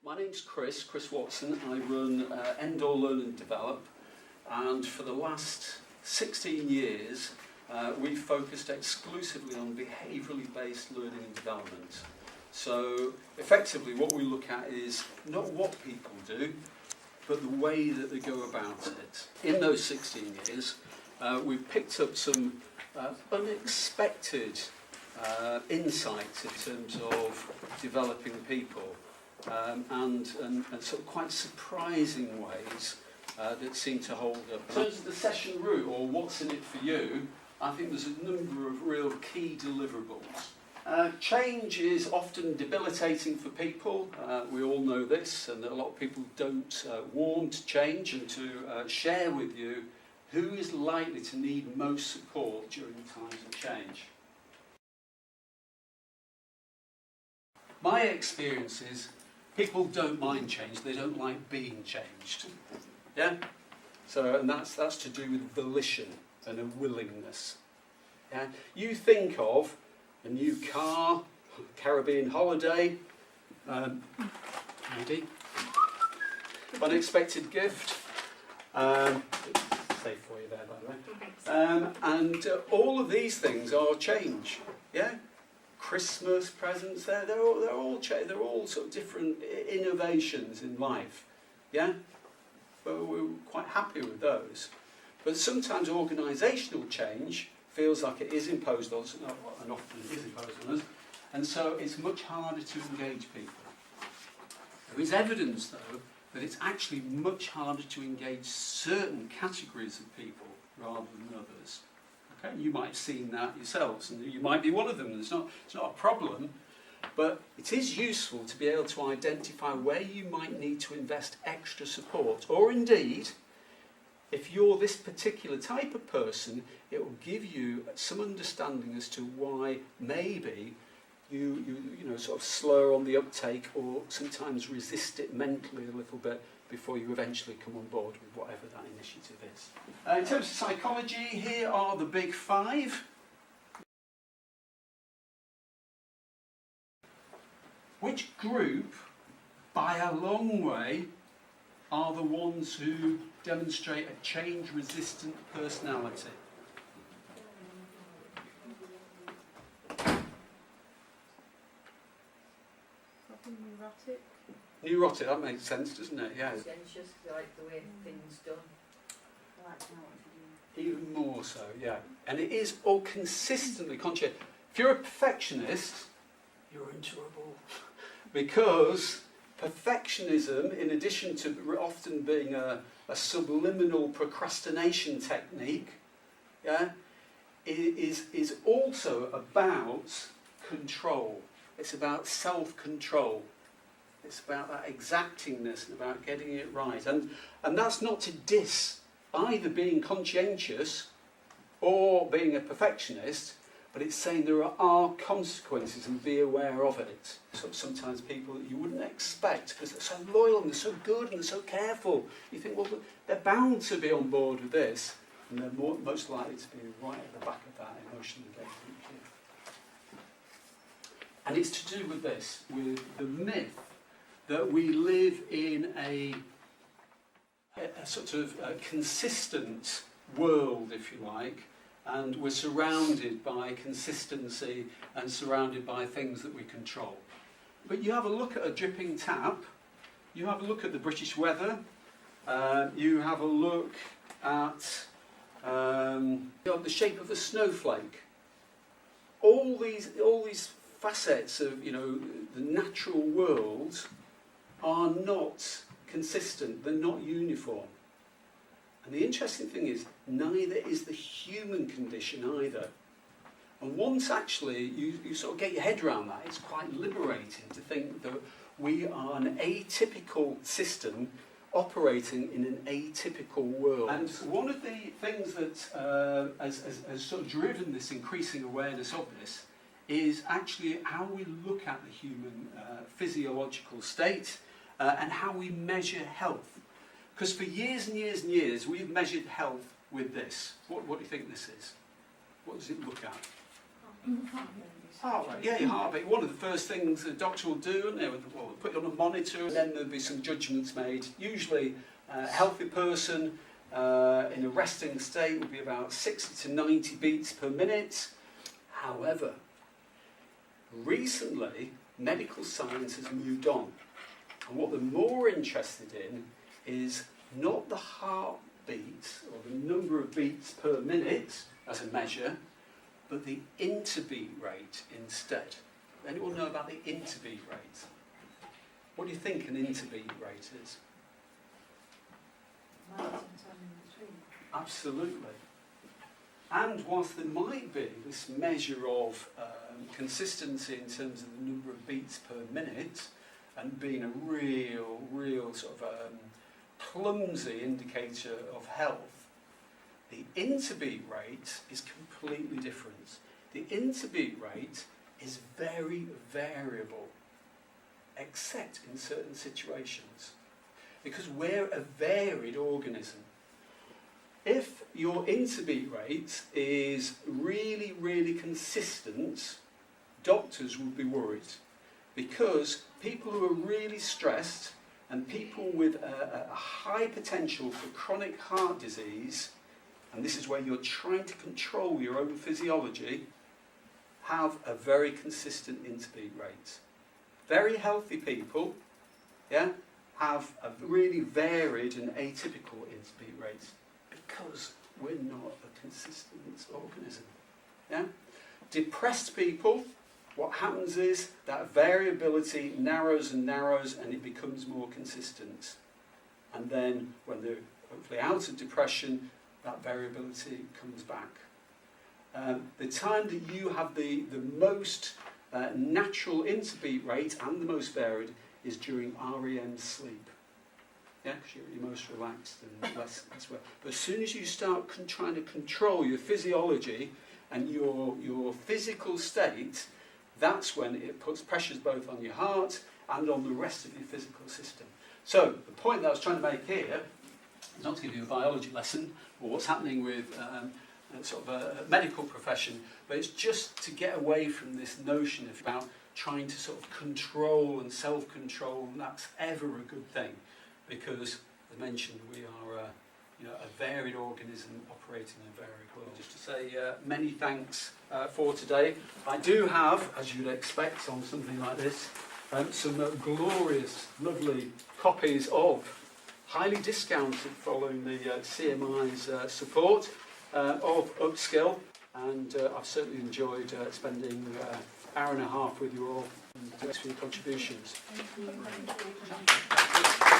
My name's Chris Watson. I run Endor Learn and Develop, and for the last 16 years we've focused exclusively on behaviourally based learning and development. So effectively what we look at is not what people do, but the way that they go about it. In those 16 years we've picked up some unexpected insights in terms of developing people. And sort of quite surprising ways that seem to hold up. In terms of the session route, or what's in it for you, I think there's a number of real key deliverables. Change is often debilitating for people. We all know this, and a lot of people don't want change, and to share with you who is likely to need most support during times of change. My experience is people don't mind change, they don't like being changed. Yeah? So, and that's to do with volition and a willingness. Yeah? You think of a new car, Caribbean holiday, maybe, unexpected gift, safe for you there by the way, and all of these things are change. Yeah? Christmas presents, they're all sort of different innovations in life, yeah? But we're quite happy with those. But sometimes organisational change feels like it is imposed on us, and often it is imposed on us, and so it's much harder to engage people. There is evidence, though, that it's actually much harder to engage certain categories of people rather than others. Okay, you might have seen that yourselves, and you might be one of them. It's not a problem, but it is useful to be able to identify where you might need to invest extra support, or indeed, if you're this particular type of person, it will give you some understanding as to why maybe you sort of slow on the uptake, or sometimes resist it mentally a little bit before you eventually come on board with whatever that initiative is. In terms of psychology, here are the big five. Which group, by a long way, are the ones who demonstrate a change-resistant personality? Neurotic. Neurotic, that makes sense, doesn't it? Yeah. Conscientious, like the way things done. I like to know what to do. Even more so, yeah. And it is all consistently conscious. If you're a perfectionist, you're in trouble. Because perfectionism, in addition to often being a subliminal procrastination technique, yeah, is also about control. It's about self-control. It's about that exactingness and about getting it right. And that's not to diss either being conscientious or being a perfectionist, but it's saying there are consequences and be aware of it. So sometimes people that you wouldn't expect, because they're so loyal and they're so good and they're so careful, you think, well, they're bound to be on board with this, and they're most likely to be right at the back of that emotional engagement queue. And it's to do with this, with the myth that we live in a sort of consistent world, if you like, and we're surrounded by consistency and surrounded by things that we control. But you have a look at a dripping tap, you have a look at the British weather, you have a look at the shape of a snowflake. All these facets of the natural world are not consistent, they're not uniform. And the interesting thing is, neither is the human condition either. And once actually you sort of get your head around that, it's quite liberating to think that we are an atypical system operating in an atypical world. And one of the things that has sort of driven this increasing awareness of this is actually how we look at the human physiological state and how we measure health. Because for years and years and years, we've measured health with this. What do you think this is? What does it look at? Heart rate, yeah, your heartbeat. One of the first things a doctor will do, and they will put you on a monitor, and then there'll be some judgments made. Usually, a healthy person in a resting state will be about 60 to 90 beats per minute. However, recently, medical science has moved on. And what they're more interested in is not the heartbeat, or the number of beats per minute as a measure, but the interbeat rate instead. Anyone know about the interbeat rate? What do you think an interbeat rate is? Absolutely. And whilst there might be this measure of consistency in terms of the number of beats per minute, and being a real sort of clumsy indicator of health, the interbeat rate is completely different. The interbeat rate is very variable, except in certain situations, because we're a varied organism. If your interbeat rate is really consistent, doctors would be worried, because people who are really stressed and people with a high potential for chronic heart disease, and this is where you're trying to control your own physiology, have a very consistent interbeat rate. Very healthy people, yeah, have a really varied and atypical interbeat rate, because we're not a consistent organism. Yeah? Depressed people, what happens is that variability narrows and it becomes more consistent. And then when they're hopefully out of depression, that variability comes back. The time that you have the most natural interbeat rate and the most varied is during REM sleep. Yeah, because you're most relaxed and less well. But as soon as you start trying to control your physiology and your physical state, that's when it puts pressures both on your heart and on the rest of your physical system. So the point that I was trying to make here is not to give you a biology lesson or what's happening with sort of a medical profession, but it's just to get away from this notion of about trying to sort of control and self-control, and that's ever a good thing, because as mentioned, we are a varied organism operating in a varied world. Just to say many thanks for today. I do have, as you'd expect on something like this, some glorious, lovely copies of, highly discounted following the CMI's support, of Upskill, and I've certainly enjoyed spending an hour and a half with you all, and thanks for your contributions. Thank you.